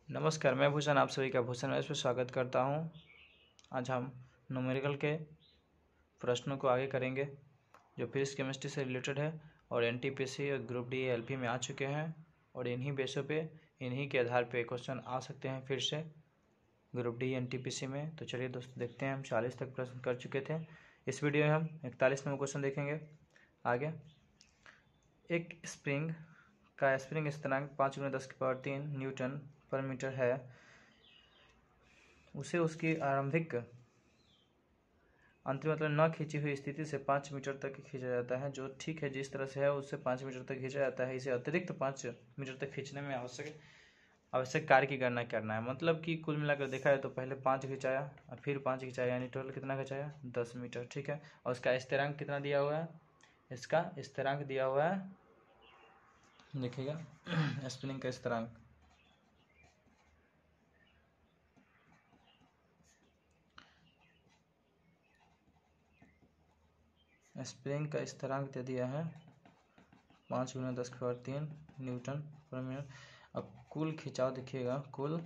नमस्कार, मैं भूषण आप सभी का भूषण में स्वागत करता हूं। आज हम न्यूमेरिकल के प्रश्नों को आगे करेंगे जो फिजिक्स केमिस्ट्री से रिलेटेड है और एनटीपीसी और ग्रुप डी एलपी में आ चुके हैं और इन्हीं बेसों पे इन्हीं के आधार पे क्वेश्चन आ सकते हैं फिर से ग्रुप डी एनटीपीसी में। तो चलिए दोस्तों देखते हैं, हम 40 तक प्रश्न कर चुके थे। इस वीडियो में हम 41वां क्वेश्चन देखेंगे। आगे, एक स्प्रिंग का स्प्रिंग स्थिरांक 5×10⁻³ न्यूटन पर मीटर है। उसे उसकी आरंभिक अंतिम मतलब न खींची हुई स्थिति से 5 मीटर तक खींचा जाता है। जो ठीक है, जिस तरह से है उससे 5 मीटर तक खींचा जाता है। इसे अतिरिक्त 5 मीटर तक खींचने में आवश्यक कार्य की गणना करना है। मतलब कि कुल मिलाकर देखा है तो पहले 5 खिंचाया और फिर 5 खिंचाया, यानी टोटल कितना खिंचाया 10 मीटर। ठीक है, और उसका स्थिरांक कितना दिया हुआ है? इसका स्थिरांक दिया हुआ है, देखिएगा स्प्रिंग का स्थिरांक का स्थिरांक दे दिया है 5×10⁻³ न्यूटन पर मीटर। अब कुल खिंचाव देखिएगा, कुल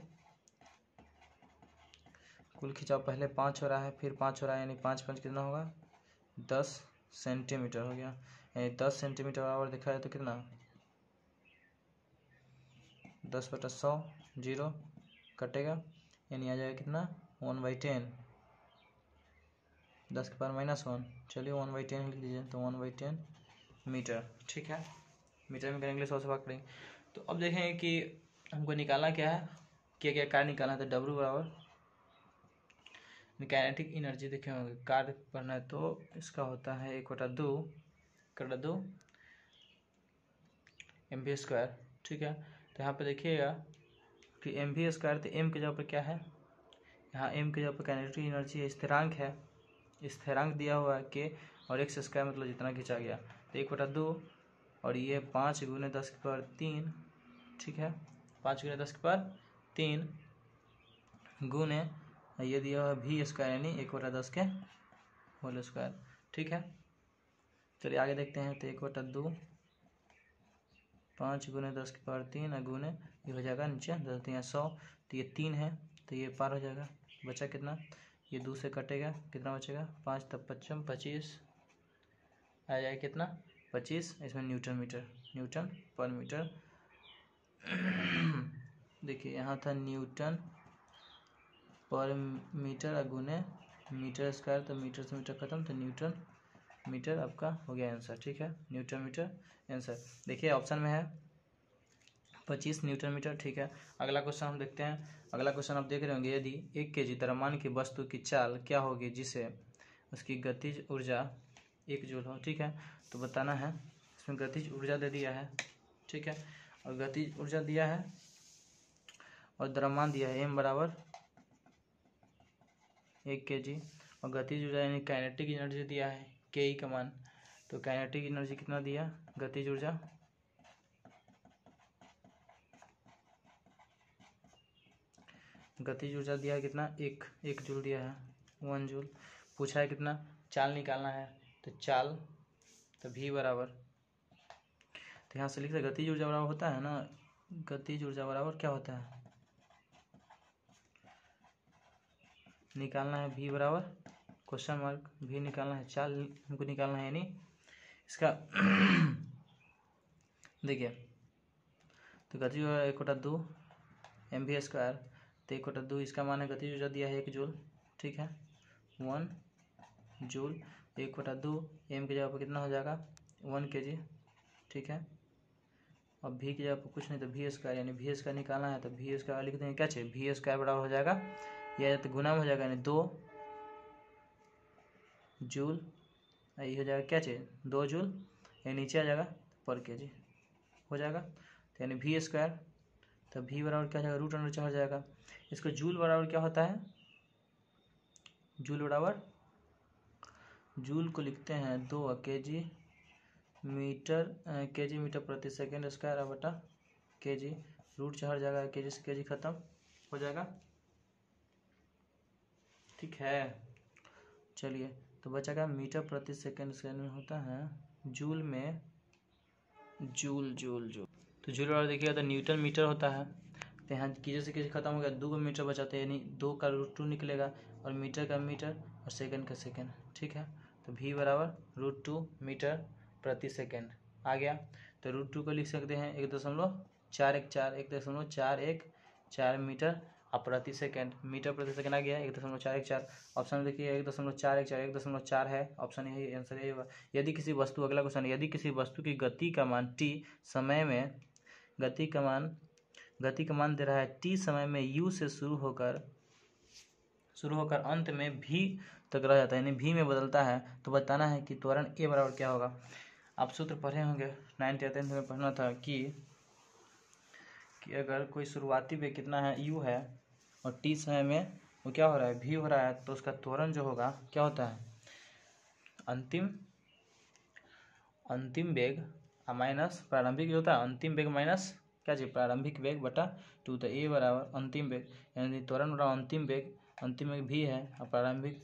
खिंचाव पहले 5 हो रहा है, फिर 5 हो रहा है, यानी 5×5 कितना होगा 10 सेंटीमीटर हो गया। यानी 10 सेंटीमीटर बराबर देखा जाए तो कितना 10/100 जीरो कटेगा, यानी आ जाएगा कितना 1/10 10⁻⁻1। चलिए 1/10 लिख लीजिए, तो 1/10 मीटर। ठीक है, मीटर में करेंगे 100 से भाग करेंगे। तो अब देखेंगे कि हमको निकालना क्या है, क्या कार्य निकालना है। तो W बराबर काइनेटिक एनर्जी देखे होंगे, कार्य करना है तो इसका होता है 1/2 mv²। ठीक है, तो यहाँ पे देखिएगा कि mv², तो m के जगह पर क्या है, यहाँ m के जगह पर काइनेटिक एनर्जी स्थिरांक है, स्थिरांक दिया हुआ है k, और x² मतलब जितना खींचा गया। तो 1/2 और ये 5×10⁻³ ठीक है, 5×10⁻³ गुने ये दिया हुआ v², यानी 1/10²। ठीक है, चलिए आगे देखते हैं। तो 1/2 5×10⁻³ गुने ये हो जाएगा नीचे 10×100, तो ये 3 है, तो ये पार हो जाएगा। बचा कितना, ये 2 से कटेगा, कितना बचेगा 5 तब 55 25 आ जाएगा कितना 25। इसमें न्यूटन पर मीटर देखिए यहाँ था न्यूटन पर मीटर गुने मीटर², तो मीटर से मीटर खत्म, तो न्यूटन मीटर आपका हो गया आंसर। ठीक है, न्यूटन मीटर आंसर। देखिए ऑप्शन में है 25 न्यूटन मीटर। ठीक है, अगला क्वेश्चन हम देखते हैं। अगला क्वेश्चन आप देख रहे होंगे, यदि 1 kg द्रव्यमान की वस्तु की चाल क्या होगी जिसे उसकी गतिज ऊर्जा 1 जूल हो। ठीक है, तो बताना है। इसमें गतिज ऊर्जा दे दिया है, ठीक है, और गतिज ऊर्जा दिया है और द्रव्यमान दिया है m बराबर 1 kg, और गतिज ऊर्जा यानी काइनेटिक एनर्जी दिया है ke का मान। तो काइनेटिक एनर्जी कितना दिया, गतिज ऊर्जा दिया है कितना 1 जूल दिया है, 1 जूल। पूछा है कितना चाल निकालना है, तो चाल तो v बराबर, तो यहाँ से लिख सकते गतिज ऊर्जा बराबर होता है ना, गतिज ऊर्जा बराबर क्या होता है, निकालना है v बराबर क्वेश्चन मार्क v निकालना है, चाल हमको निकालना है, यानी इसका देखिए तो गतिज ऊर्जा 1/2 mv², तो 1/2 इसका मान है गतिज ऊर्जा दिया है 1 जूल। ठीक है, 1 जूल 1/2 m की जगह पर कितना हो जाएगा 1 kg। ठीक है, अब v की जगह पर कुछ नहीं तो v², यानी v² निकालना है, तो v² लिख देंगे, क्या चाहिए v² बराबर हो जाएगा, यह तो गुना में हो जाएगा, यानी 2 जूल, ये हो जाएगा क्या चाहिए 2 जूल, ये नीचे आ जाएगा पर kg हो जाएगा, तो यानी v², तो v बराबर क्या हो जाएगा √4 हो जाएगा। इसको जूल बराबर क्या होता है, जूल बराबर, जूल को लिखते हैं 2 kg मीटर प्रति सेकेंड स्क्वायर बटा kg, √4 जाएगा, kg से kg खत्म हो जाएगा। ठीक है, चलिए तो बचा क्या मीटर प्रति सेकेंड स्क्वायर में होता है जूल में, जूल। तो जूल बराबर देखिएगा तो न्यूटन मीटर होता है, तो यहाँ कीजिए से कीजिए खत्म हो गया, 2 मीटर बचाते हैं, यानी 2 का √2 निकलेगा और मीटर का मीटर और सेकंड का सेकंड। ठीक है, तो v बराबर √2 मीटर प्रति सेकंड आ गया। तो √2 को लिख सकते हैं 1.414 मीटर और प्रति सेकंड, मीटर प्रति सेकंड आ गया 1.414। ऑप्शन में देखिए 1.414 1.4 है, ऑप्शन यही आंसर यही होगा। यदि किसी वस्तु, अगला क्वेश्चन, यदि किसी वस्तु की गति का मान t समय में, गति का मान दे रहा है t समय में u से शुरू होकर अंत में v तक रह जाता है, यानी v में बदलता है, तो बताना है कि त्वरण a बराबर क्या होगा। आप सूत्र पढ़े होंगे 9th या 10th में पढ़ना था कि अगर कोई शुरुआती वेग कितना है u है और t समय में वो क्या हो रहा है v हो रहा है, तो उसका त्वरण जो होगा क्या होता है, अंतिम वेग माइनस प्रारंभिक जो होता है, अंतिम वेग माइनस क्या चाहिए, प्रारंभिक वेग बटा 2। तो a बराबर अंतिम वेग, यानी त्वरण बराबर अंतिम वेग v है और प्रारंभिक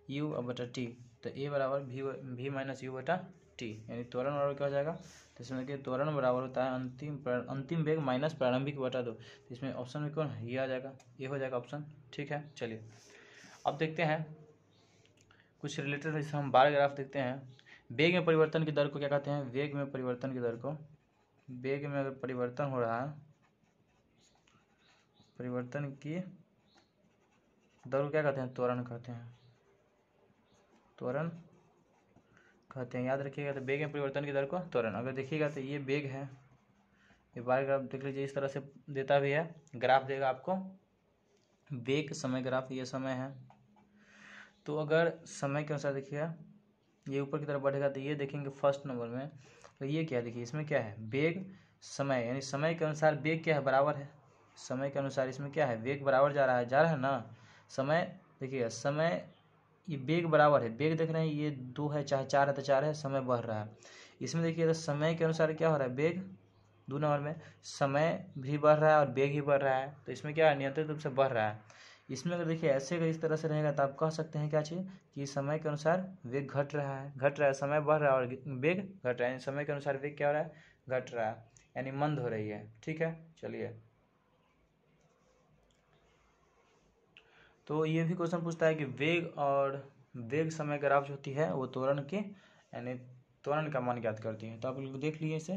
u और बटा t, तो a बराबर v माइनस u बटा t, यानी त्वरण बराबर क्या हो जाएगा। तो इसमें देखिए त्वरण बराबर होता है अंतिम वेग माइनस प्रारंभिक बटा 2। तो इसमें ऑप्शन में कौन ये आ जाएगा, ये हो जाएगा ऑप्शन। ठीक है, चलिए अब देखते हैं कुछ रिलेटेड, इससे हम बार ग्राफ देखते हैं। वेग में परिवर्तन की दर को क्या कहते हैं, वेग में परिवर्तन की दर को, वेग में अगर परिवर्तन हो रहा है, परिवर्तन की दर को क्या कहते हैं, त्वरण कहते हैं, त्वरण कहते हैं, याद रखिएगा। तो वेग में परिवर्तन की दर को त्वरण, अगर देखिएगा तो ये वेग है, ये बार ग्राफ देख लीजिए, इस तरह से देता भी है, ग्राफ देगा आपको वेग समय ग्राफ, ये समय है। तो अगर समय के अनुसार देखिएगा ये ऊपर की तरफ बढ़ेगा, तो ये देखेंगे फर्स्ट नंबर में, तो ये क्या देखिए, इसमें क्या है, वेग समय, यानी समय के अनुसार वेग क्या है, बराबर है, समय के अनुसार इसमें क्या है, वेग बराबर जा रहा है ना, समय देखिएगा, समय ये वेग बराबर है, वेग देख रहे हैं ये 2 है चाहे 4 है तो 4 है, समय बढ़ रहा है। इसमें देखिए तो समय के अनुसार क्या हो रहा है, वेग 2 नंबर में समय भी बढ़ रहा है और वेग भी बढ़ रहा है, तो इसमें क्या है, नियंत्रित रूप से बढ़ रहा है। इसमें अगर देखिए ऐसे अगर इस तरह से रहेगा तो आप कह सकते हैं क्या चीज़, कि समय के अनुसार वेग घट रहा है, समय बढ़ रहा है और वेग घट रहा है, यानी समय के अनुसार वेग क्या हो रहा है, घट रहा है, यानी मंद हो रही है। ठीक है, चलिए तो ये भी क्वेश्चन पूछता है कि वेग समय ग्राफ जो होती है वो त्वरण के, यानी त्वरण का मान ज्ञात करती है। तो आप लोग देख लीजिए इसे,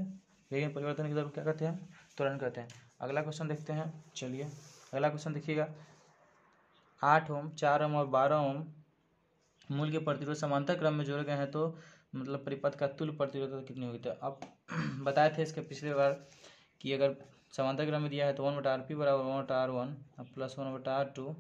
वेग में परिवर्तन की दर को क्या कहते हैं, त्वरण कहते हैं। अगला क्वेश्चन देखते हैं, चलिए अगला क्वेश्चन देखिएगा, 8 ओम 4 ओम और 12 ओम मूल के प्रतिरोध समांतर क्रम में जोड़े गए हैं, तो मतलब परिपथ का तुल्य प्रतिरोध कितनी होगी। तो अब बताए थे इसके पिछले बार कि अगर समांतर क्रम में दिया है तो 1/rp बराबर 1/r1 प्लस 1/r2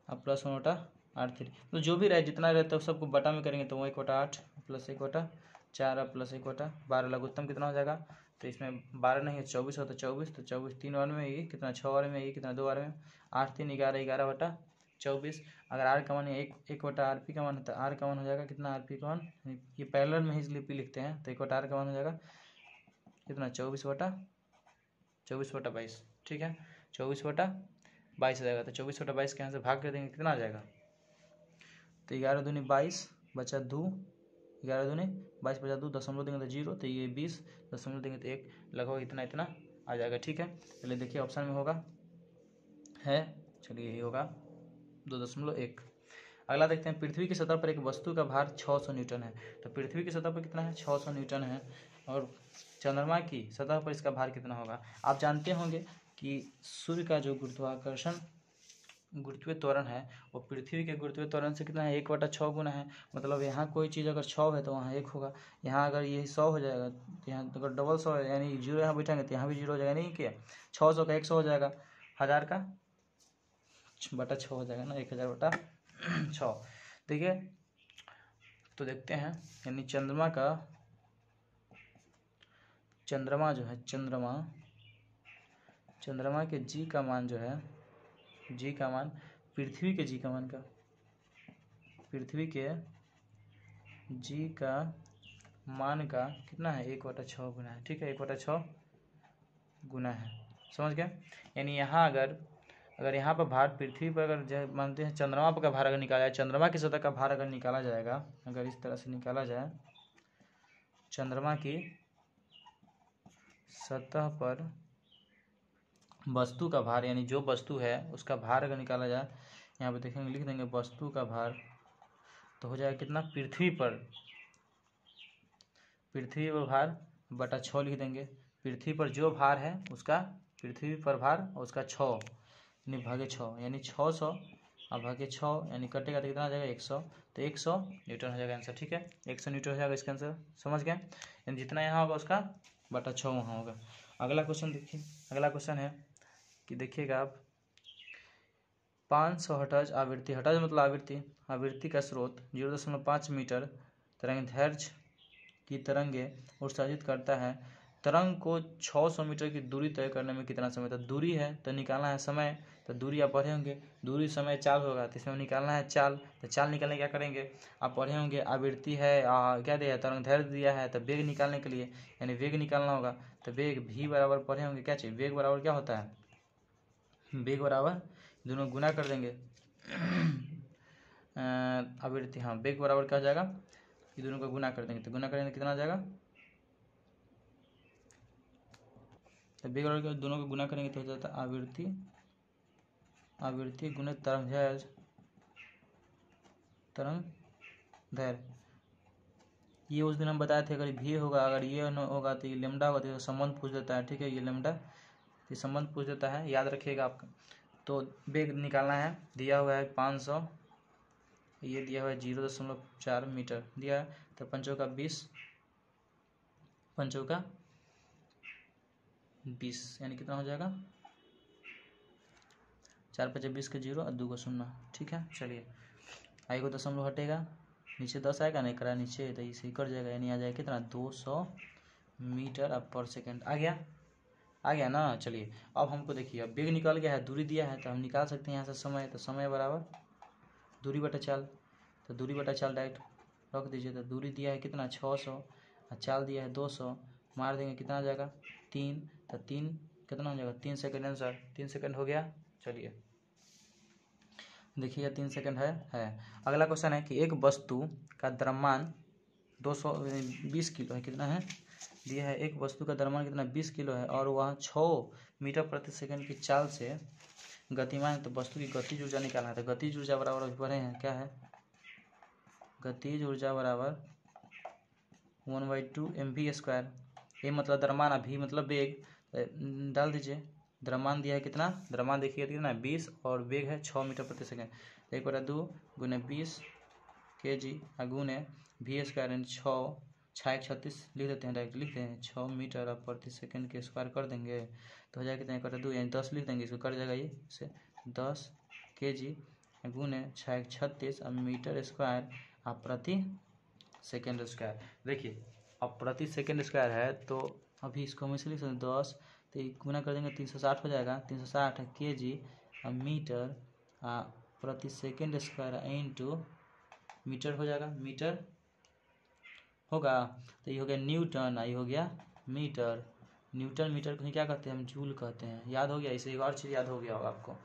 अब प्लस 1/r3, तो जो भी रहे जितना रहता है सबको बटा में करेंगे, तो वो 1/8 प्लस 1/4 प्लस 1/12 लघुत्तम कितना हो जाएगा। तो इसमें 12 नहीं है 24 होता है, 24 तो 24 3 बार में ये कितना, 6 बार में ये कितना, 2 बार में 8 3 11 11/24। अगर आर का मान 1/rp का मान है तो आर का मान हो जाएगा कितना, आरपी का मान, ये पैरेलल में ही इसलिए पी लिखते हैं, तो 1/r का मान हो जाएगा कितना, 24/22। ठीक है, 24/22 आ जाएगा। तो 24/22 के यहाँ से भाग कर देंगे, कितना आ जाएगा, तो 11 दूनी 22 बचा 2, 11 दूनी 22 बचा 2, दशमलव देंगे तो 0, तो ये 20, दशमलव देंगे तो 1, लगभग इतना आ जाएगा। ठीक है, चलिए देखिए ऑप्शन में होगा है, चलिए यही होगा 2.1। अगला देखते हैं, पृथ्वी की सतह पर एक वस्तु का भार 600 न्यूटन है। तो पृथ्वी की सतह पर कितना है, 600 न्यूटन है, और चंद्रमा की सतह पर इसका भार कितना होगा। आप जानते होंगे कि सूर्य का जो गुरुत्वीय त्वरण है वो पृथ्वी के गुरुत्वीय त्वरण से कितना है, 1/6 गुना है। मतलब यहाँ कोई चीज़ अगर 100 है तो वहाँ 1 होगा, यहाँ अगर ये 100 हो जाएगा तो यहाँ अगर डबल 100 है, यानी 0 यहाँ बैठाएंगे तो यहाँ भी 0 हो जाएगा, नहीं क्या 600 का 100 हो जाएगा, 1000 का बटा 6 हो जाएगा ना, 1000/6। देखिए तो देखते हैं, यानी चंद्रमा जो है, चंद्रमा के जी का मान जो है, जी का मान पृथ्वी के जी का मान का, पृथ्वी के जी का मान का कितना है, 1/6 गुना है। ठीक है, 1/6 गुना है, समझ गए। यानी यहाँ अगर यहाँ पर भार पृथ्वी पर अगर मानते हैं चंद्रमा पर का भार अगर निकाला जाए, चंद्रमा की सतह का भार अगर निकाला जाएगा, अगर इस तरह से निकाला जाए, चंद्रमा की सतह पर वस्तु का भार यानी जो वस्तु है उसका भार अगर निकाला जाए, यहाँ पे देखेंगे लिख देंगे वस्तु का भार, तो हो जाएगा कितना, पृथ्वी पर भार बटा 6 लिख देंगे। पृथ्वी पर जो भार है उसका, पृथ्वी पर भार और उसका 6 यानी भागे 6 यानी 600 और भागे 6 यानी कटेगा तो कितना आ जाएगा 100, तो 100 न्यूटन हो जाएगा आंसर। ठीक है, 100 न्यूटन हो जाएगा इसका आंसर, समझ गए। यानी जितना यहाँ होगा उसका बटा 6 वहाँ होगा। अगला क्वेश्चन देखिए, अगला क्वेश्चन है कि देखिएगा आप 500 हर्ट्ज आवृत्ति, हर्ट्ज मतलब आवृत्ति, आवृत्ति का स्रोत 0.5 मीटर तरंगदैर्घ्य की तरंगे उत्सर्जित करता है। तरंग को 600 मीटर की दूरी तय करने में कितना समय, तो दूरी है तो निकालना है समय, तो दूरी आप पढ़े होंगे, दूरी समय चाल होगा, तो इसमें निकालना है चाल, तो चाल निकालने क्या करेंगे, आप पढ़े होंगे आवृत्ति है, क्या दिया है, तरंगदैर्घ्य दिया है, तो वेग निकालने के लिए यानी वेग निकालना होगा, तो वेग भी बराबर पढ़े होंगे क्या चाहिए, वेग बराबर क्या होता है, वेग बराबर दोनों गुना कर देंगे आवृत्ति, हाँ वेग बराबर क्या हो जाएगा, ये दोनों को गुना कर देंगे, तो गुना करेंगे कितना आ जाएगा, तो वेग बराबर दोनों को गुना करेंगे तो हो जाता है आवृत्ति, आवृत्ति गुणित तरंगदैर्घ्य, तरंगदैर्घ्य। ये उस दिन हम बताए थे, अगर भी होगा, अगर ये होगा तो ये लेमडा होगा, तो संबंध पूछ देता है। ठीक है, ये लेमडा ये संबंध पूछ देता है, याद रखिएगा आपका। तो वेग निकालना है, दिया हुआ है 500, ये दिया हुआ है 0.4 मीटर दिया है, तो 5 का 20, 5 का 20 यानी कितना हो जाएगा, 4 5 20 के 0 और 2 का 0। ठीक है, चलिए आई को दशमलव हटेगा, नीचे 10 आएगा नहीं करा नीचे, तो इसे कट जाएगा, यानी आ जाएगा कितना 200 मीटर अब पर सेकेंड। आ गया ना। चलिए अब हमको देखिए, अब वेग निकल गया है, दूरी दिया है, तो हम निकाल सकते हैं यहाँ से समय, तो समय बराबर दूरी बटा चाल, तो दूरी बटा चाल डायरेक्ट रख दीजिए, तो दूरी दिया है कितना 600 और चाल दिया है 200, मार देंगे कितना आ जाएगा 3, तो 3 कितना हो जाएगा 3 सेकेंड आंसर, 3 सेकेंड हो गया। चलिए देखिएगा 3 सेकेंड है। अगला क्वेश्चन है कि एक वस्तु का द्रव्यमान 220 किलो है, कितना है दिया है, एक वस्तु का द्रव्यमान कितना 20 किलो है और वह 6 मीटर प्रति सेकंड की चाल से गतिमान है, तो वस्तु की गतिज ऊर्जा निकालना है। तो गतिज ऊर्जा बराबर अभी पढ़े हैं, क्या है, गतिज ऊर्जा बराबर 1/2 mv², ये मतलब द्रव्यमान, अभी मतलब वेग डाल दीजिए, द्रव्यमान दिया है कितना, द्रव्यमान देखिए कितना 20 और वेग है 6 मीटर प्रति सेकंड, 1/2 गुने 20 kg गुने v², 6 36 लिख देते हैं, डायरेक्ट लिखते हैं 6 मीटर प्रति सेकंड के स्क्वायर कर देंगे, तो हो जाएगा कितना 1/2 यानी 10 लिख देंगे, इसको कट जाएगा ये से 10 kg गुने 6 36 मीटर स्क्वायर आप प्रति सेकेंड स्क्वायर। देखिए अब प्रति सेकेंड स्क्वायर है, तो अभी इसको हम इसलिए लिख सकते 10, तो गुना कर देंगे 360 हो जाएगा, 360 kg मीटर प्रति सेकेंड स्क्वायर इंटू मीटर हो जाएगा, मीटर होगा, तो ये हो गया न्यूटन, ये हो गया मीटर, न्यूटन मीटर को क्या कहते हैं, हम जूल कहते हैं। याद हो गया, इसे एक और चीज़ याद हो गया होगा आपको,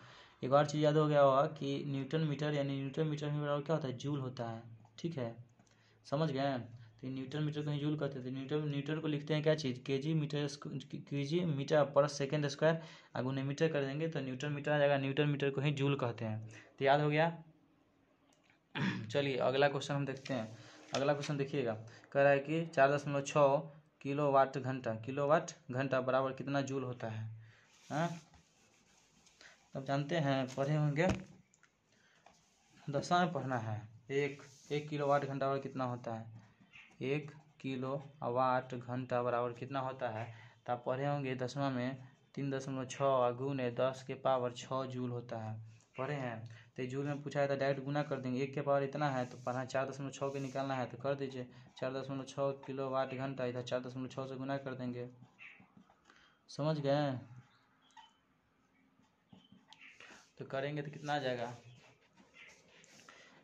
एक और चीज़ याद हो गया होगा कि न्यूटन मीटर यानी न्यूटन मीटर में बराबर क्या होता है, जूल होता है। ठीक है, समझ गए, तो न्यूटन मीटर को ही जूल कहते थे। न्यूटन को लिखते हैं क्या चीज़, केजी मीटर पर सेकेंड स्क्वायर, गुने मीटर कर देंगे तो न्यूटन मीटर आ जाएगा, न्यूटन मीटर को ही जूल कहते हैं। तो याद हो गया। चलिए अगला क्वेश्चन हम देखते हैं। अगला क्वेश्चन देखिएगा, कह रहा है कि 4.6 किलोवाट घंटा बराबर कितना जूल होता है। अब जानते हैं, पढ़े होंगे, दशा में पढ़ना है। एक किलोवाट घंटा बराबर कितना होता है, 1 किलोवाट घंटा बराबर कितना होता है, तो आप पढ़े होंगे दसवां में 3.6 गुने 10 के पावर 6 जूल होता है, पढ़े हैं। तो जूल में पूछा है तो डायरेक्ट गुना कर देंगे, 1 के पावर इतना है तो पढ़ा 4.6 के निकालना है, तो कर दीजिए 4.6 किलोवाट घंटा, इधर 4.6 से गुना कर देंगे, समझ गए। तो करेंगे तो कितना आ जाएगा,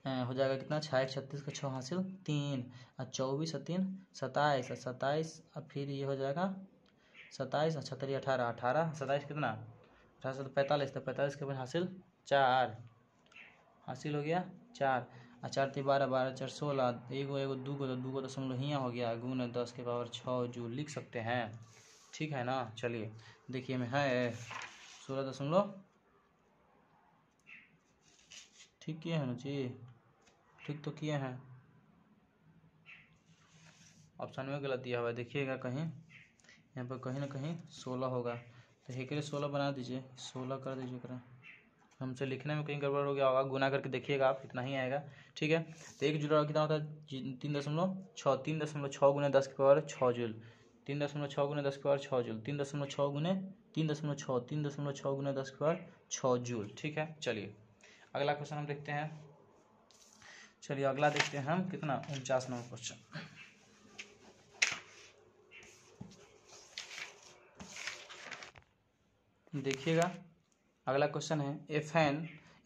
हो जाएगा कितना 6 36 का 6 हासिल 3 और 24 और 3 27 और 27 और फिर ये हो जाएगा 27 और 36 18 18 27 कितना 18 तो 45, तो 45 के बाद हासिल 4 हासिल हो गया 4 और 4 3 12 12 4 16 एगो 2 को तो 2 को दशमलव हियाँ हो गया, गुने 10 के पावर 6 जूल लिख सकते हैं। ठीक है ना। चलिए देखिए में है 16 ठीक किए हैं ना जी, ठीक तो किए हैं। ऑप्शन में गलत दिया हुआ है, देखिएगा कहीं यहाँ पर कहीं ना कहीं 16 होगा, तो एकरे 16 बना दीजिए, 16 कर दीजिए करा। हमसे लिखने में कहीं गड़बड़ हो गया होगा, गुना करके देखिएगा आप, इतना ही आएगा। ठीक है, तो एक जूल कितना होता है 3.6, 3.6 गुने 10 की पावर 6 जूल, 3.6 गुने 10 की पावर 6 जूल, 3.6 गुने 3.6 गुने 10 की पावर 6 जूल। ठीक है, चलिए अगला क्वेश्चन हम देखते हैं। चलिए अगला देखते हैं हम, कितना 49 नंबर क्वेश्चन। देखिएगा अगला क्वेश्चन है, ए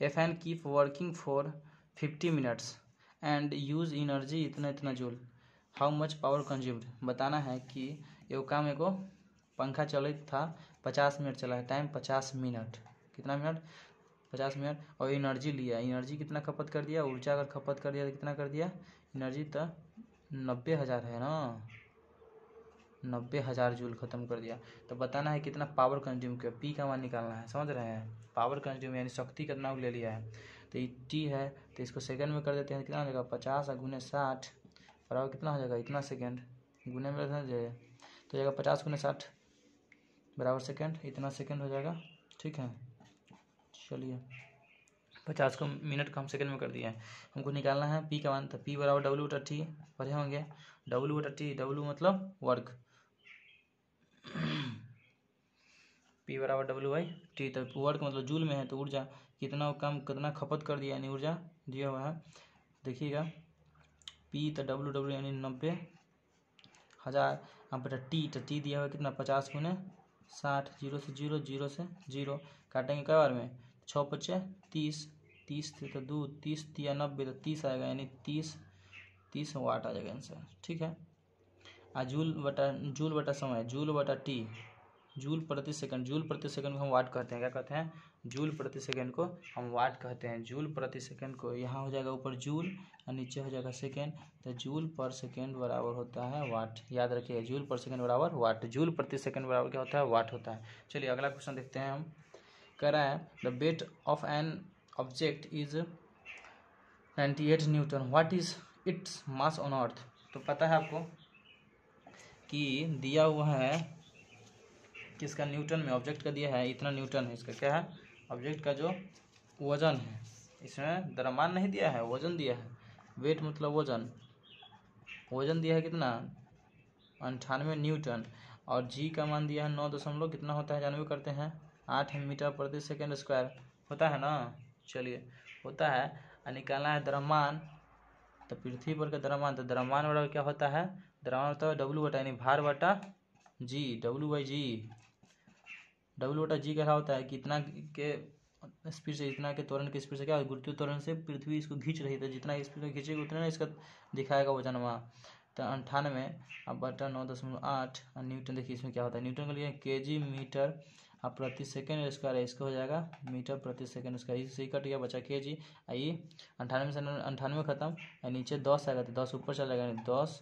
fan keep working for 50 minutes and use energy इतना इतना joule, how much power consumed. बताना है कि एगो काम, एगो पंखा चलित था 50 मिनट चला है, टाइम 50 मिनट, कितना मिनट 50 मिनट, और एनर्जी लिया, एनर्जी कितना खपत कर दिया, ऊर्जा अगर खपत कर दिया तो कितना कर दिया एनर्जी, तो 90,000 है ना, 90,000 जूल खत्म कर दिया। तो बताना है कितना पावर कंज्यूम किया, पी का मान निकालना है, समझ रहे हैं, पावर कंज्यूम यानी शक्ति कितना ले लिया है। तो ये टी है, तो इसको सेकंड में कर देते हैं, कितना हो जाएगा 50 गुने 60 बराबर कितना हो जाएगा, इतना सेकंड गुने में समझ जाइए, तो जाएगा 50 गुने 60 बराबर सेकंड, इतना सेकंड हो जाएगा। ठीक है, चलिए 50 को मिनट को हम सेकंड में कर दिए हैं, हमको निकालना है पी का मान, तो पी बराबर डब्ल्यू बटा टी पढ़े होंगे, डब्ल्यू बटा टी, डब्ल्यू मतलब वर्क, पी बराबर डब्ल्यू बाई टी, तो वर्क मतलब जूल में है, तो ऊर्जा कितना काम कितना खपत कर दिया यानी ऊर्जा दिया हुआ है। देखिएगा पी तो डब्ल्यू डब्ल्यू यानी 90,000, अब बटा टी, तो टी दिया हुआ कितना 50 गुने 60, 0 से 0, 0 से 0 काटेंगे कई बार में, 6 बचे 30, 30 थे तो 2, 30 दिया 90 तो 30 आएगा, यानी 30 वाट आ जाएगा आंसर। ठीक है, जूल बटा समय, जूल बटा टी, जूल प्रति सेकंड, जूल प्रति सेकंड को हम वाट कहते हैं, क्या कहते हैं, जूल प्रति सेकंड को हम वाट कहते हैं। जूल प्रति सेकंड को यहाँ हो जाएगा ऊपर जूल और नीचे हो जाएगा सेकंड, तो जूल पर सेकंड बराबर होता है वाट, याद रखिए जूल पर सेकंड बराबर वाट, जूल प्रति सेकंड बराबर क्या होता है, वाट होता है। चलिए अगला क्वेश्चन देखते हैं हम, कह रहा है the weight of an object is 98 Newton, what is its mass on earth. तो पता है आपको कि दिया हुआ है किसका, न्यूटन में, ऑब्जेक्ट का दिया है इतना न्यूटन है, इसका क्या है ऑब्जेक्ट का जो वजन है, इसमें द्रव्यमान नहीं दिया है, वजन दिया है, वेट मतलब वजन, वजन दिया है कितना 98 न्यूटन, और जी का मान दिया है 9 दशमलव कितना होता है जानवे करते हैं 8 मीटर प्रति सेकेंड स्क्वायर होता है ना। चलिए होता है, और निकालना है द्रव्यमान, तो पृथ्वी पर का द्रव्यमान, तो द्रव्यमान बराबर क्या होता है, द्रव्यमान होता है डब्ल्यू बटा यानी भार बटा जी, डब्ल्यू बाई जी, डब्ल्यू बटा जी क्या होता है कि इतना के स्पीड से, इतना के त्वरण की स्पीड से क्या गुरुत्वीय त्वरण से पृथ्वी इसको खींच रही है, जितना स्पीड में खींचेगी उतना इसका दिखाएगा वजन वहाँ, तो 98 अब बटा 9.8 न्यूटन। देखिए इसमें क्या होता है, न्यूटन के लिए केजी मीटर अब प्रति सेकेंड स्क्वायर है, इसका हो जाएगा मीटर प्रति सेकेंड स्क्वायर, इसी कट गया बचा केजी, आई 98 से 98 खत्म, नीचे 10 आएगा तो 10 ऊपर चला जाएगा, 10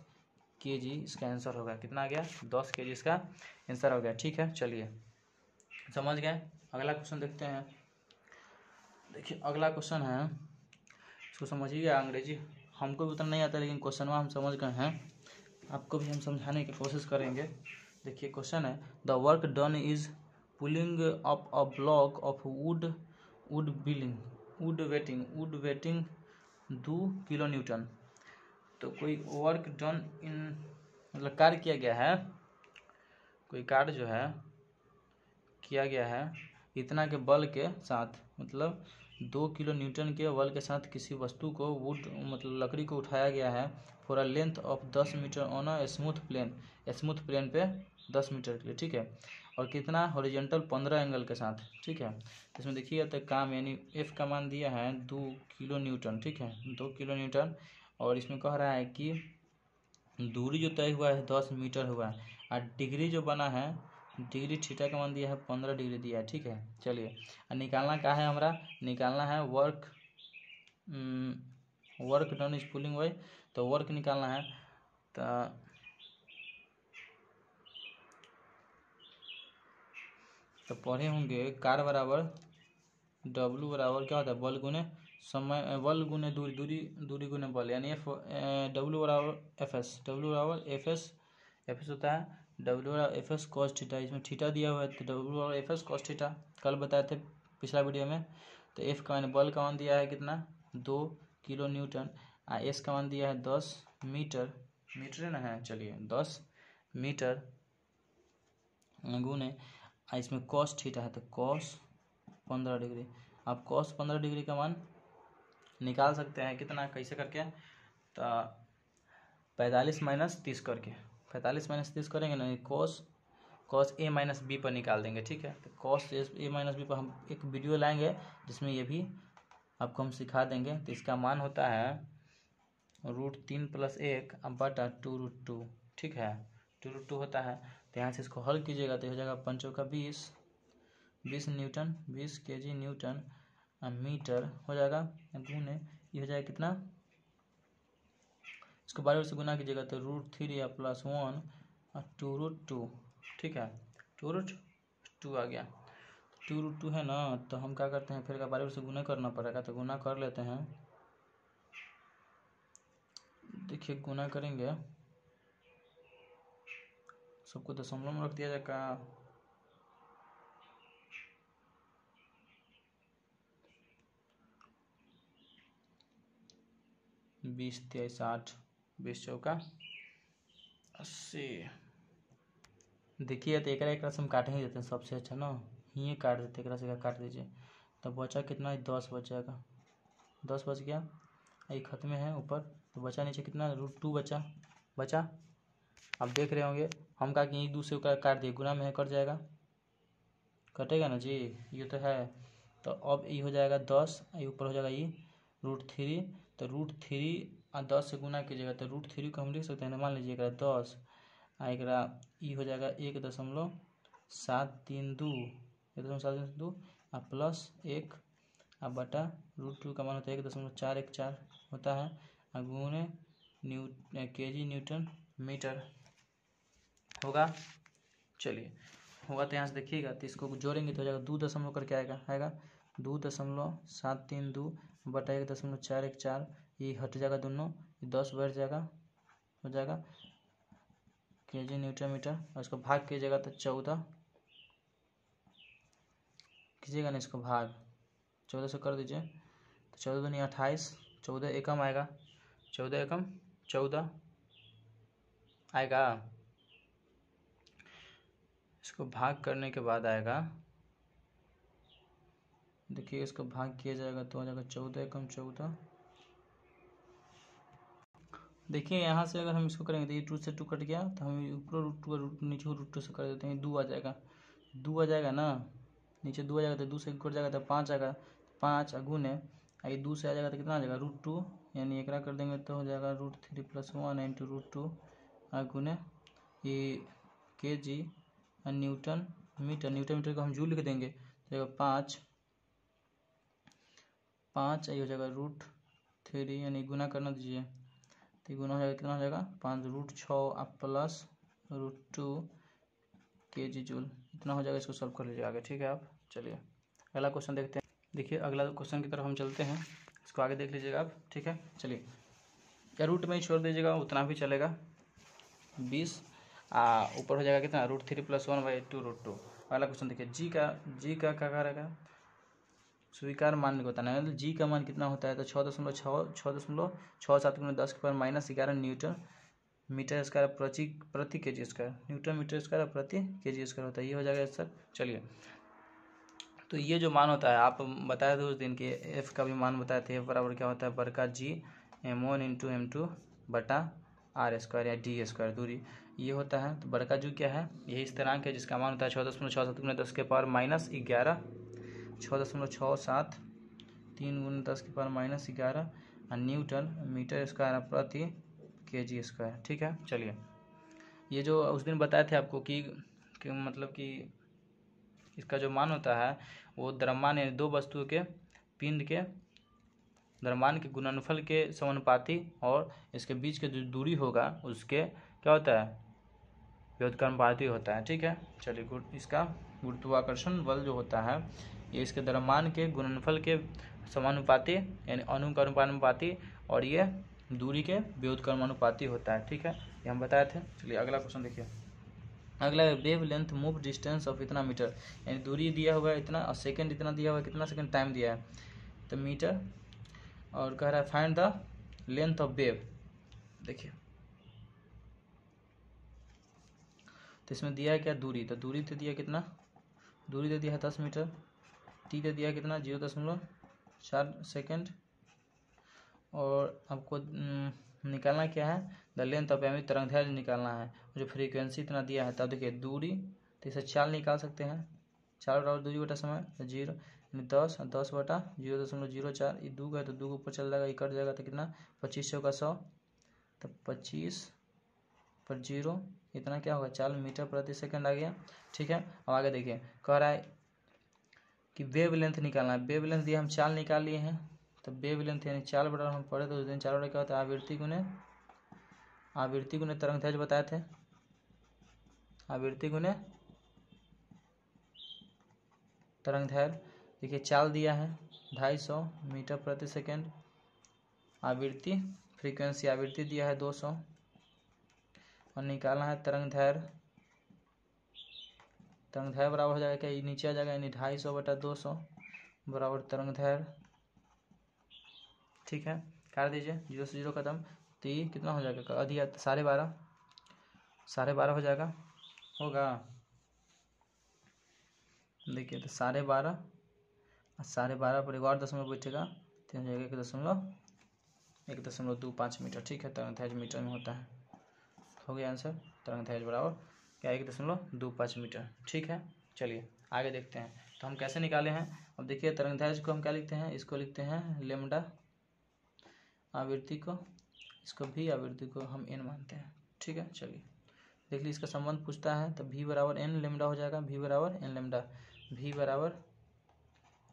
केजी इसका आंसर होगा, कितना आ गया 10 केजी इसका आंसर हो गया। ठीक है, चलिए समझ गए, अगला क्वेश्चन देखते हैं। देखिए अगला क्वेश्चन है, इसको समझिएगा, अंग्रेजी हमको भी उतना नहीं आता लेकिन क्वेश्चन हम समझ गए हैं, आपको भी हम समझाने की कोशिश करेंगे। देखिए क्वेश्चन है, the work done is pulling up a block of would waiting 2 kilo Newton. तो कोई वर्क डन इन मतलब कार्य किया गया है, कोई कार्य जो है किया गया है इतना के बल के साथ, मतलब 2 किलो न्यूटन के बल के साथ किसी वस्तु को वुड मतलब लकड़ी को उठाया गया है for a length of 10 metre on a smooth plane पे 10 मीटर के लिए। ठीक है, और कितना हॉरिजॉन्टल 15 एंगल के साथ। ठीक है, इसमें देखिएगा तो काम यानी एफ का मान दिया है 2 किलो न्यूटन। ठीक है, 2 किलो न्यूटन, और इसमें कह रहा है कि दूरी जो तय हुआ है 10 मीटर हुआ है, और डिग्री जो बना है, डिग्री थीटा का मान दिया है 15 डिग्री दिया है। ठीक है, चलिए निकालना क्या है, हमारा निकालना है work done is pulling by, तो वर्क निकालना है, तो पढ़े होंगे कार बराबर W बराबर क्या होता है, बल गुने समय, बल गुने दूरी, दूरी गुने बल, यानी W बराबर एफ एस होता है W बराबर एफ एस कॉस थीटा। इसमें थीटा दिया हुआ है तो W बराबर एफ एस कॉस थीटा, कल बताए थे पिछला वीडियो में। तो एफ का मान, बल का मान दिया है कितना, 2 किलो न्यूटन। एस का मान दिया है 10 मीटर, मीटर ना है, चलिए 10 मीटर गुने, इसमें कॉस थीटा है तो कॉस 15 डिग्री। आप कॉस 15 डिग्री का मान निकाल सकते हैं कितना, कैसे करके, तो 45 माइनस 30 करके, 45 माइनस 30 करेंगे ना, कॉस ए माइनस बी पर निकाल देंगे। ठीक है, तो कॉस ए माइनस बी पर हम एक वीडियो लाएंगे जिसमें ये भी आपको हम सिखा देंगे। तो इसका मान होता है √3 + 1 बटा 2√2। ठीक है, 2√2 होता है। तो यहाँ से इसको हल कीजिएगा तो हो जाएगा 5 का 20 न्यूटन, 20 kg न्यूटन मीटर हो जाएगा, गुने ये हो जाएगा कितना, इसको बार से गुना कीजिएगा तो √3 + 1 2√2। ठीक है, 2√2 आ गया। 2√2 है ना, तो हम क्या करते हैं, फिर का बार से गुना करना पड़ेगा, तो गुना कर लेते हैं। देखिए गुना करेंगे, सबको दशमलव में रख दिया जाएगा। बीस 23 60, 20 चौका 80। देखिए तो एक से हम काट ही देते हैं, सबसे अच्छा ना ये काट देते, एक से काट दीजिए। तो बचा कितना, 10 बचेगा, 10 बच गया, ये खत्म में है ऊपर, तो बचा नीचे कितना, √2 बचा। आप देख रहे होंगे हम कहा कि एक दूसरे का काट दिए, गुना में है कट जाएगा, कटेगा ना जी, ये तो है। तो अब ये हो जाएगा 10, ये ऊपर हो जाएगा ये √3, तो √3 10 से गुना कीजिएगा तो √3 को हम लिख सकते हैं ना, मान लीजिएगा 10 आएगा, ये हो जाएगा 1.732 प्लस 1 बटा √2 का मान होता है 1.414 होता है, गुने kg न्यूटन मीटर होगा। चलिए होगा तो यहाँ से देखिएगा, तो इसको जोड़ेंगे तो हो जाएगा 2 दशमलव करके आएगा 2.732 बटा 1.414, ये हट जाएगा दोनों, 10 बढ़ जाएगा, हो जाएगा kg न्यूटन मीटर। और इसको भाग कीजिएगा तो 14 कीजिएगा ना, इसको भाग 14 से कर दीजिए तो 14 दूनी 28, 14 एकम आएगा, 14 एकम 14 आएगा। इसको भाग करने के बाद आएगा, देखिए इसको भाग किया जाएगा तो हो जाएगा 14 एकम 14। देखिए यहाँ से अगर हम इसको करेंगे तो ये 2 से 2 कट गया, तो हम ऊपर √2 नीचे √2 से कर देते हैं, 2 आ जाएगा, 2 आ जाएगा ना, नीचे 2 आ जाएगा तो 2 से कट जाएगा तो 5 आएगा, 5 गुने ये 2 से आ जाएगा तो कितना आ जाएगा √2, यानी एक कर देंगे तो हो जाएगा √3 + 1 × √2 गुने ये kg न्यूटन मीटर को हम जूल लिख देंगे तो 5 ये हो जाएगा √3, यानी गुना करना दीजिए तो गुना हो जाएगा, कितना हो जाएगा 5 √6 प्लस √2 kg जूल, इतना हो जाएगा। इसको सॉल्व कर लीजिए आगे, ठीक है। आप चलिए अगला क्वेश्चन देखते हैं। देखिए अगला क्वेश्चन की तरफ हम चलते हैं, इसको आगे देख लीजिएगा आप, ठीक है। चलिए या रूट में ही छोड़ दीजिएगा, उतना भी चलेगा। 20 ऊपर हो जाएगा कितना √3 + 1/2 √2। अगला क्वेश्चन देखिए, जी का क्या करेगा, स्वीकार मान होता है ना, जी का मान कितना होता है तो 6.67 × 10⁻⁻11 न्यूटन मीटर स्क्वायर प्रति kg square, newton metre square प्रति kg स्क्वायर होता है, ये हो जाएगा सर। चलिए तो ये जो मान होता है आप बताए थे उस दिन के, एफ का भी मान बताए थे, एफ बराबर क्या होता है बड़का जी m1 × m2 बटा r² या d² दूरी ये होता है। तो बड़का जी क्या है, यही स्थिरांक है जिसका मान होता है 6.67 × 10⁻11 6.67 3 × 10⁻11 न्यूटन मीटर स्क्वायर प्रति kg स्क्वायर, ठीक है। चलिए ये जो उस दिन बताए थे आपको कि मतलब कि इसका जो मान होता है वो द्रव्यमान यानी दो वस्तुओं के पिंड के द्रव्यमान के गुणनफल के समानुपाती और इसके बीच के जो दूरी होगा उसके क्या होता है व्युत्क्रमानुपाती होता है, ठीक है। चलिए गुड, इसका गुरुत्वाकर्षण बल जो होता है ये इसके द्रव्यमान के गुणनफल के समानुपाती यानी अनुपाती और ये दूरी के व्युत्क्रमानुपाती होता है। ठीक है, ये हम बताए थे। चलिए अगला क्वेश्चन देखिए। अगला wave length move distance of इतना मीटर, यानी दूरी दिया हुआ है इतना और सेकंड इतना दिया हुआ है, कितना सेकंड टाइम दिया है तो मीटर, और कह रहा है find the length of wave. देखिए तो इसमें दिया है क्या दूरी, तो दूरी तो दिया कितना, दूरी दे दिया है 10 मीटर, टी दे दिया है कितना 0.4 सेकेंड, और आपको निकालना क्या है द लेंथ ऑफ एमी तरंगदैर्घ्य निकालना है, जो फ्रीक्वेंसी इतना दिया है। तब देखिए दूरी तो इसे 4 निकाल सकते हैं, 4 बराबर दूरी बटा समय 0 यानी 10 बटा 0.04, ये 2 है तो 2 ऊपर चल जाएगा, ये कट जाएगा तो कितना 25 का 100, तो 25 पर 0 इतना क्या होगा 4 मीटर प्रति सेकंड आ गया। ठीक है, अब आगे देखिए कह रहा है कि वेव लेंथ निकालना है। वेव लेंथ दिया हम 4 निकाल लिए हैं, तो वेव लेंथ यानी 4 बटा हम पढ़े तो उस दिन 4 बटा क्या होता है आवृत्ति गुने तरंगदैर्घ्य बताए थे, आवृत्ति गुने तरंगदैर्घ्य। देखिए 4 दिया है 250 मीटर प्रति सेकंड, आवृत्ति फ्रीक्वेंसी आवृत्ति दिया है 200, और निकालना है तरंगदैर्घ्य। तरंगदैर्घ्य बराबर हो जाएगा क्या, ये नीचे आ जाएगा यानी 250 बटा 200 बराबर तरंगदैर्घ्य। ठीक है, काट दीजिए 0 से 0 खत्म, तो ये कितना हो जाएगा अधिक 12.5 हो जाएगा, होगा। देखिए तो 12.5 पर एक और दशमलव बैठेगा तो हो जाएगा 1.25 मीटर। ठीक है, तरंगदैर्घ्य मीटर में होता है, हो गया आंसर। तरंगदैर्घ्य बराबर क्या 1.25 मीटर। ठीक है, चलिए आगे देखते हैं तो हम कैसे निकाले हैं। अब देखिए तरंगदैर्घ्य को हम क्या लिखते हैं, इसको लिखते हैं लेमडा, आवृत्ति को इसको भी, आवृत्ति को हम n मानते हैं। ठीक है, चलिए देख लीजिए इसका संबंध पूछता है तो v बराबर n लेमडा हो जाएगा, v बराबर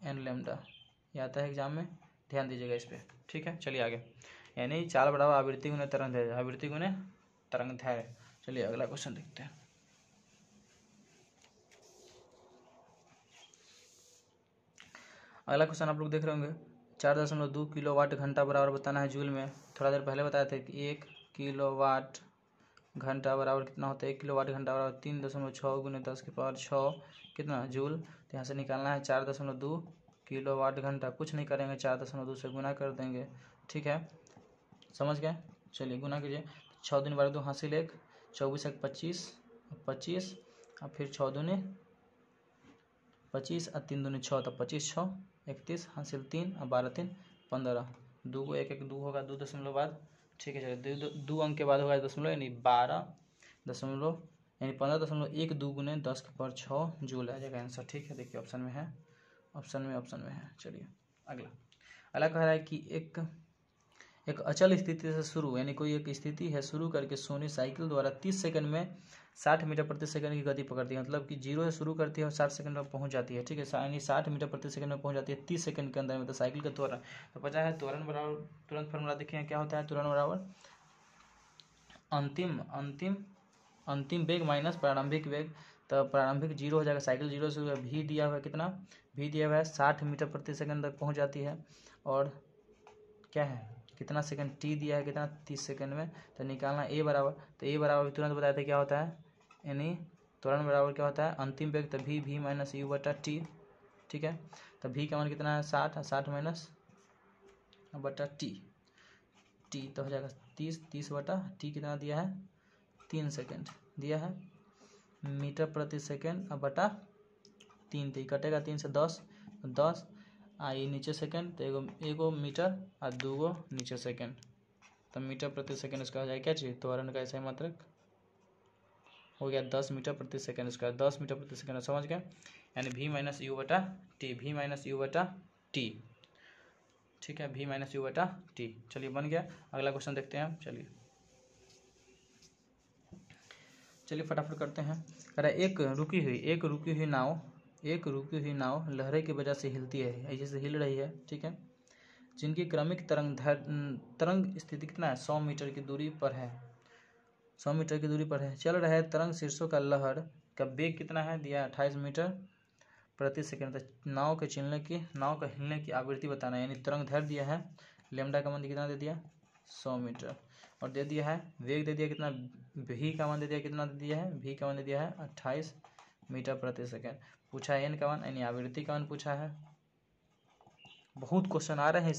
n लेमडा ये आता है एग्जाम में, ध्यान दीजिएगा इस पर। ठीक है, चलिए आगे, यानी 4 बराबर आवृत्ति गुने तरंगदैर्घ्य, आवृत्ति गुने तरंगदैर्घ्य। चलिए अगला क्वेश्चन देखते हैं। अगला क्वेश्चन आप लोग देख रहे होंगे 4.2 किलोवाट घंटा बराबर बताना है जूल में। थोड़ा देर पहले बताया था कि 1 किलोवाट घंटा बराबर कितना होता है, 1 किलोवाट घंटा बराबर 3.6 गुने 10⁶ कितना जूल। तो यहाँ से निकालना है 4.2 किलोवाट घंटा, कुछ नहीं करेंगे 4.2 से गुना कर देंगे। ठीक है, समझ गए। चलिए गुना कीजिए, 6 दूनी 12 2 हासिल 1, 24 1 25 और फिर 6 दूनी 25 और 3 दूनी 6, तो 25 6 31 हासिल 3 और 12 3 15, 2 को 1 1 2 होगा 2 दशमलव बाद। ठीक है, चलिए 2 अंक के बाद होगा दशमलव यानी 12 दशमलव यानी 15.12 गुने 10⁶ जूल आ जाएगा आंसर। ठीक है, देखिए ऑप्शन में है, ऑप्शन में है। चलिए अगला कह रहा है कि एक अचल स्थिति से शुरू, यानी कोई एक स्थिति है शुरू करके सोनी साइकिल द्वारा 30 सेकंड में 60 मीटर प्रति सेकंड की गति पकड़ती है, मतलब कि 0 से शुरू करती है और 60 सेकंड में पहुंच जाती है। ठीक है, यानी 60 मीटर प्रति सेकंड में पहुंच जाती है 30 सेकंड के अंदर में, तो साइकिल का त्वरण तो पता है त्वरण बराबर, तुरंत फॉर्मूला देखिए क्या होता है, त्वरण बराबर अंतिम वेग माइनस प्रारंभिक वेग। तो प्रारंभिक 0 हो जाएगा, साइकिल 0 से भी दिया हुआ है कितना, भी दिया हुआ है 60 मीटर प्रति सेकंड तक पहुंच जाती है, और क्या है कितना सेकंड टी दिया है कितना 30 सेकंड में। तो निकालना ए बराबर, तो ए बराबर तुरंत बताया था क्या होता है, यानी त्वरण बराबर क्या होता है अंतिम वेग, तो भी माइनस यू बटा टी। ठीक है, तो भी का मान कितना है 60 माइनस बटा टी तो हो जाएगा 30 बटा टी कितना दिया है 3 सेकंड दिया है, मीटर प्रति सेकंड अब बटा 3, तो कटेगा 3 से 10 आई नीचे सेकंड, तो एगो मीटर और 2 नीचे सेकंड, तो मीटर प्रति सेकंड इसका हो जाएगा क्या चीज़, त्वरण का ऐसा ही मात्रक हो गया 10 मीटर प्रति सेकंड, इसका 10 मीटर प्रति सेकंड समझ गया, यानी v माइनस यू बटा टी। ठीक है, v माइनस यू बटा टी। चलिए बन गया, अगला क्वेश्चन देखते हैं। चलिए फटाफट करते हैं। कह रहा है एक रुकी हुई नाव लहरें की वजह से हिलती है, ऐसे से हिल रही है। ठीक है, जिनकी क्रमिक तरंग स्थिति कितना है 100 मीटर की दूरी पर है, 100 मीटर की दूरी पर है। चल रहे तरंग शीर्षों का लहर का वेग कितना है दिया 28 मीटर प्रति सेकंड। तो नाव के हिलने की आवृत्ति बताना है, यानी तरंग दैर्घ्य दिया है, लेमडा का मान कितना दे दिया 100 मीटर, और दे दिया है वेग दे दिया कितना, v का मान दे दिया कितना दे दिया है, v का मान दे दिया है 28 मीटर प्रति सेकंड। पूछा है n का मान यानी आवृत्ति का मान पूछा है। बहुत क्वेश्चन आ रहे हैं।